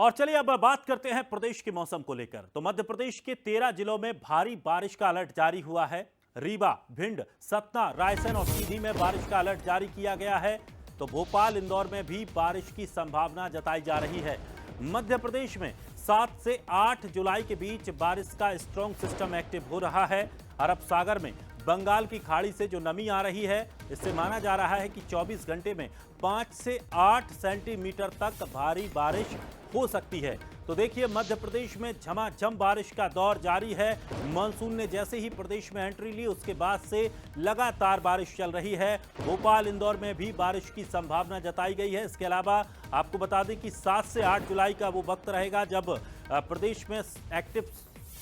और चलिए अब बात करते हैं प्रदेश के मौसम को लेकर। तो मध्य प्रदेश के 13 जिलों में भारी बारिश का अलर्ट जारी हुआ है। रीवा, भिंड, सतना, रायसेन और सीधी में बारिश का अलर्ट जारी किया गया है। तो भोपाल, इंदौर में भी बारिश की संभावना जताई जा रही है। मध्य प्रदेश में 7 से 8 जुलाई के बीच बारिश का स्ट्रॉन्ग सिस्टम एक्टिव हो रहा है। अरब सागर में बंगाल की खाड़ी से जो नमी आ रही है, इससे माना जा रहा है कि 24 घंटे में 5 से 8 सेंटीमीटर तक भारी बारिश हो सकती है। तो देखिए, मध्य प्रदेश में झमाझम बारिश का दौर जारी है। मानसून ने जैसे ही प्रदेश में एंट्री ली, उसके बाद से लगातार बारिश चल रही है। भोपाल, इंदौर में भी बारिश की संभावना जताई गई है। इसके अलावा आपको बता दें कि 7 से 8 जुलाई का वो वक्त रहेगा जब प्रदेश में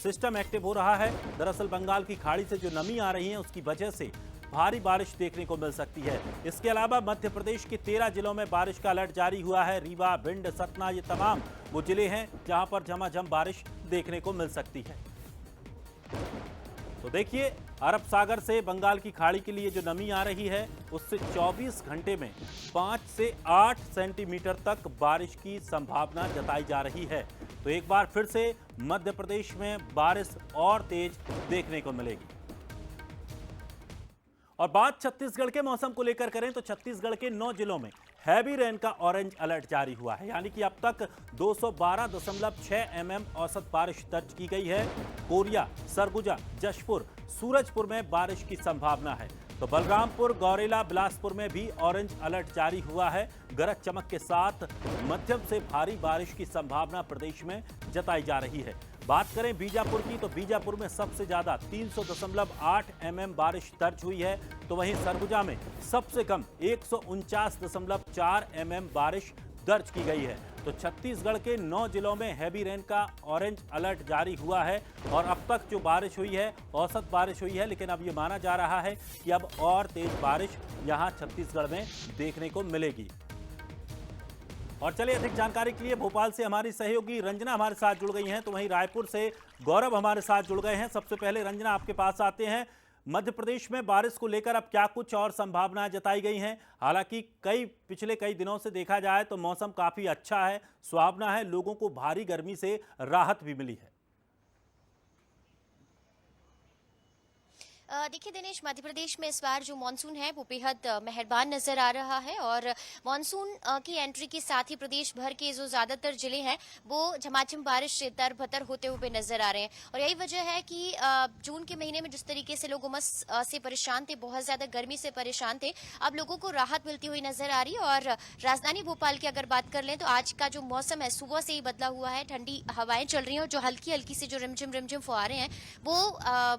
सिस्टम एक्टिव हो रहा है। दरअसल बंगाल की खाड़ी से जो नमी आ रही है, उसकी वजह से भारी बारिश देखने को मिल सकती है। इसके अलावा मध्य प्रदेश के 13 जिलों में बारिश का अलर्ट जारी हुआ है। रीवा, भिंड, सतना, ये तमाम वो जिले हैं जहां पर झमाझम बारिश देखने को मिल सकती है। तो देखिए, अरब सागर से बंगाल की खाड़ी के लिए जो नमी आ रही है, उससे 24 घंटे में 5 से 8 सेंटीमीटर तक बारिश की संभावना जताई जा रही है। तो एक बार फिर से मध्य प्रदेश में बारिश और तेज देखने को मिलेगी। और बात छत्तीसगढ़ के मौसम को लेकर करें तो छत्तीसगढ़ के 9 जिलों में हैवी रेन का ऑरेंज अलर्ट जारी हुआ है। यानी कि अब तक 212.6 mm औसत बारिश दर्ज की गई है। कोरिया, सरगुजा, जशपुर, सूरजपुर में बारिश की संभावना है। तो बलरामपुर, गौरेला, बिलासपुर में भी ऑरेंज अलर्ट जारी हुआ है। गरज चमक के साथ मध्यम से भारी बारिश की संभावना प्रदेश में जताई जा रही है। बात करें बीजापुर की, तो बीजापुर में सबसे ज्यादा 300.8 mm बारिश दर्ज हुई है। तो वहीं सरगुजा में सबसे कम 149.4 mm बारिश दर्ज की गई है। तो छत्तीसगढ़ के 9 जिलों में हैवी रेन का ऑरेंज अलर्ट जारी हुआ है। और अब तक जो बारिश हुई है, औसत बारिश हुई है, लेकिन अब ये माना जा रहा है कि अब और तेज बारिश यहां छत्तीसगढ़ में देखने को मिलेगी। और चलिए, अधिक जानकारी के लिए भोपाल से हमारी सहयोगी रंजना हमारे साथ जुड़ गई हैं। तो वहीं रायपुर से गौरव हमारे साथ जुड़ गए हैं। सबसे पहले रंजना, आपके पास आते हैं। मध्य प्रदेश में बारिश को लेकर अब क्या कुछ और संभावनाएं जताई गई हैं? हालांकि पिछले कई दिनों से देखा जाए तो मौसम काफी अच्छा है, सुहावना है, लोगों को भारी गर्मी से राहत भी मिली है। देखिए दिनेश, मध्य प्रदेश में इस बार जो मानसून है वो बेहद मेहरबान नजर आ रहा है। और मानसून की एंट्री के साथ ही प्रदेश भर के जो ज्यादातर जिले हैं वो झमाझम बारिश से तरबतर होते हुए नजर आ रहे हैं। और यही वजह है कि जून के महीने में जिस तरीके से लोग उमस से परेशान थे, बहुत ज्यादा गर्मी से परेशान थे, अब लोगों को राहत मिलती हुई नजर आ रही है। और राजधानी भोपाल की अगर बात कर लें तो आज का जो मौसम है सुबह से ही बदला हुआ है। ठंडी हवाएं चल रही हैं और जो हल्की हल्की सी जो रिमझिम रिमझिम फुहारें हैं वो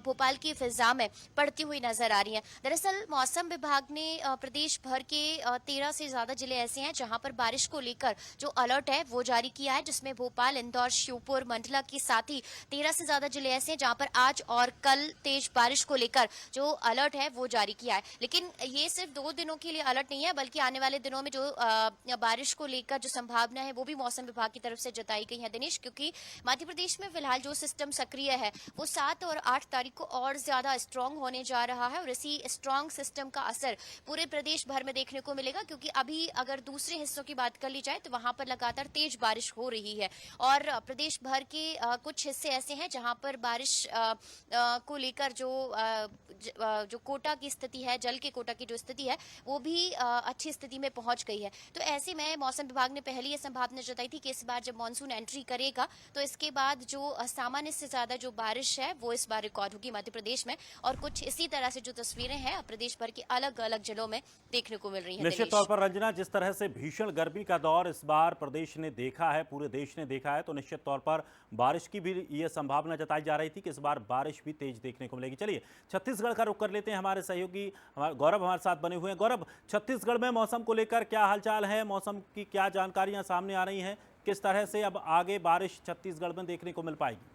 भोपाल की फिजा में पड़ती हुई नजर आ रही है। दरअसल मौसम विभाग ने प्रदेश भर के 13 से ज्यादा जिले ऐसे हैं जहां पर बारिश को लेकर जो अलर्ट है वो जारी किया है, जिसमें भोपाल, इंदौर, श्योपुर, मंडला के साथ ही 13 से ज्यादा जिले ऐसे हैं जहां पर आज और कल तेज बारिश को लेकर जो अलर्ट है वो जारी किया है। लेकिन ये सिर्फ 2 दिनों के लिए अलर्ट नहीं है, बल्कि आने वाले दिनों में जो बारिश को लेकर जो संभावना है वो भी मौसम विभाग की तरफ से जताई गई है दिनेश। क्योंकि मध्य प्रदेश में फिलहाल जो सिस्टम सक्रिय है वो 7 और 8 तारीख को और ज्यादा स्ट्रांग होने जा रहा है। और इसी स्ट्रांग सिस्टम का असर पूरे प्रदेश भर में देखने को मिलेगा। क्योंकि अभी अगर दूसरे हिस्सों की बात कर ली जाए तो वहां पर लगातार तेज बारिश हो रही है। और प्रदेश भर के कुछ हिस्से ऐसे हैं जहां पर बारिश को लेकर जो कोटा की स्थिति है, जल के कोटा की जो स्थिति है वो भी अच्छी स्थिति में पहुंच गई है। तो ऐसे में मौसम विभाग ने पहले ये संभावना जताई थी कि इस बार जब मानसून एंट्री करेगा तो इसके बाद जो सामान्य से ज्यादा जो बारिश है वो इस बार रिकॉर्ड होगी मध्य प्रदेश में। और कुछ इसी तरह से जो तस्वीरें हैं प्रदेश भर के अलग अलग जिलों में देखने को मिल रही हैं। निश्चित तौर पर रंजना, जिस तरह से भीषण गर्मी का दौर इस बार प्रदेश ने देखा है, पूरे देश ने देखा है, तो निश्चित तौर पर बारिश की भी ये संभावना जताई जा रही थी कि इस बार बारिश भी तेज देखने को मिलेगी। चलिए, छत्तीसगढ़ का रुख कर लेते हैं। हमारे सहयोगी गौरव हमारे साथ बने हुए हैं। गौरव, छत्तीसगढ़ में मौसम को लेकर क्या हालचाल है? मौसम की क्या जानकारियां सामने आ रही हैं? किस तरह से अब आगे बारिश छत्तीसगढ़ में देखने को मिल पाएगी?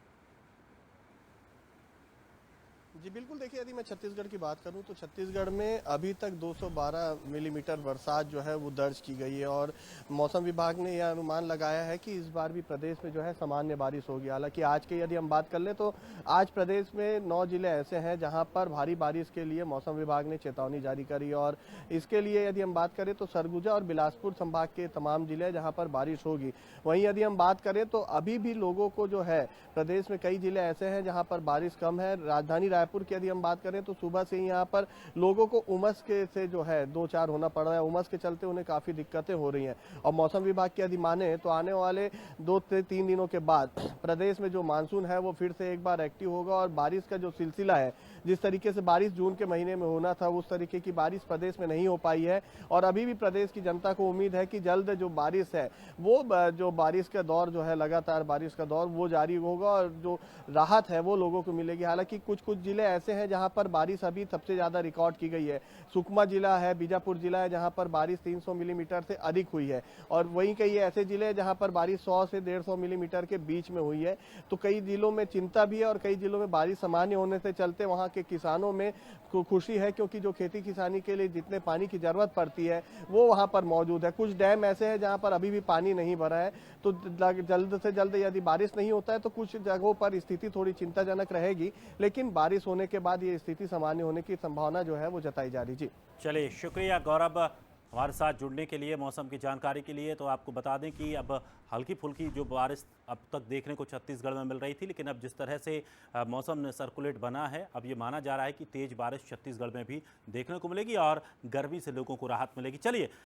जी बिल्कुल, देखिए यदि मैं छत्तीसगढ़ की बात करूं तो छत्तीसगढ़ में अभी तक 212 मिलीमीटर बरसात जो है वो दर्ज की गई है और मौसम विभाग ने यह अनुमान लगाया है कि इस बार भी प्रदेश में जो है सामान्य बारिश होगी। हालांकि आज के यदि हम बात कर लें तो आज प्रदेश में 9 जिले ऐसे हैं जहां पर भारी बारिश के लिए मौसम विभाग ने चेतावनी जारी करी और इसके लिए यदि हम बात करें तो सरगुजा और बिलासपुर संभाग के तमाम जिले जहाँ पर बारिश होगी। वहीं यदि हम बात करें तो अभी भी लोगों को जो है प्रदेश में कई जिले ऐसे हैं जहाँ पर बारिश कम है। राजधानी रायपुर की यदि हम बात करें तो सुबह से ही यहाँ पर लोगों को उमस के से जो है दो चार होना पड़ रहा है। उमस के चलते उन्हें काफी दिक्कतें हो रही हैं और मौसम विभाग की यदि माने तो आने वाले 2 से 3 दिनों के बाद प्रदेश में जो मानसून है वो फिर से एक बार एक्टिव होगा और बारिश का जो सिलसिला है, जिस तरीके से बारिश जून के महीने में होना था उस तरीके की बारिश प्रदेश में नहीं हो पाई है और अभी भी प्रदेश की जनता को उम्मीद है कि जल्द जो बारिश है वो जो बारिश का दौर जो है लगातार बारिश का दौर वो जारी होगा और जो राहत है वो लोगों को मिलेगी। हालांकि कुछ कुछ जिले ऐसे हैं जहां पर बारिश अभी सबसे ज्यादा रिकॉर्ड की गई है। सुकमा जिला है, बीजापुर जिला है जहां पर बारिश 300 मिलीमीटर से अधिक हुई है और वहीं कई ऐसे जिले हैं जहां पर बारिश 100 से 150 मिलीमीटर के बीच में हुई है। तो कई जिलों में चिंता भी है और कई जिलों में बारिश सामान्य होने से चलते वहां के किसानों में खुशी है क्योंकि जो खेती किसानी के लिए जितने पानी की जरूरत पड़ती है वो वहां पर मौजूद है। कुछ डैम ऐसे हैं जहां पर अभी भी पानी नहीं भरा है, तो जल्द से जल्द यदि बारिश नहीं होता है तो कुछ जगहों पर स्थिति थोड़ी चिंताजनक रहेगी, लेकिन बारिश होने के बाद ये स्थिति सामान्य होने की संभावना जो है वो जताई जा रही। जी चलिए, शुक्रिया गौरव हमारे साथ जुड़ने के लिए, मौसम की जानकारी के लिए। तो आपको बता दें कि अब हल्की फुल्की जो बारिश अब तक देखने को छत्तीसगढ़ में मिल रही थी, लेकिन अब जिस तरह से मौसम ने सर्कुलेट बना है, अब ये माना जा रहा है कि तेज बारिश छत्तीसगढ़ में भी देखने को मिलेगी और गर्मी से लोगों को राहत मिलेगी। चलिए।